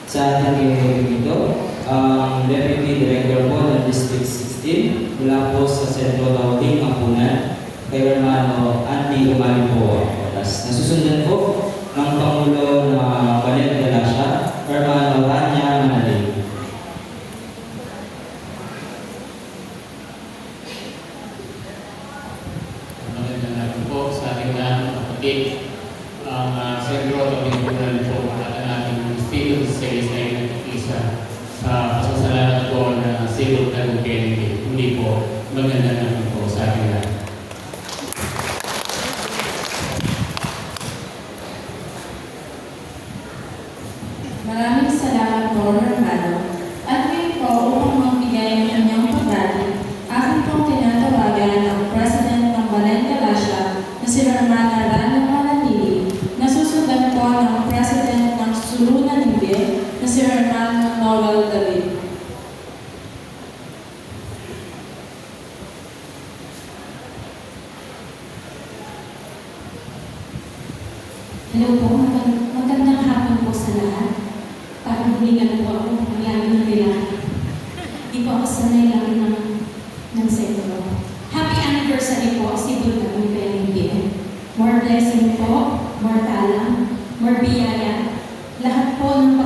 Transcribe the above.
sa ating hearing ito. Ang Deputy Director po ng District 16 mula po sa Sentro Dauping, Ampunan, kay Hermano Andy Umali po. Nasusundan po ng Pangulo na Valentin Galasha, Hermano Rania Manalay. Magandang natin po sa ating mga kapatid. Ang Sentro Dauping Ampunan po at ang ating State of the Service ay nag-isa sa pasasalamat po na Civil Tagu Kennedy. Hindi po maganda natin po sa ating lahat. Maraming salamat po, Hermano. At ngayon po, upang magbigay ng inyong pagbati, aking pong tinatawagan ang President ng Valentin Galasha na si Hermana Rania Manalili, nasusundan po ng President ng Sulunan Libre na si Hermano Noel David. Hello po, magandang hapon po sa lahat. Parang humingan po ako, lagi ng kailangan. Di po ako sanay lagi ng sentro. Happy anniversary po, Civil Tagu Kennedy. More blessing po, more talang, more biyaya. Lahat po ng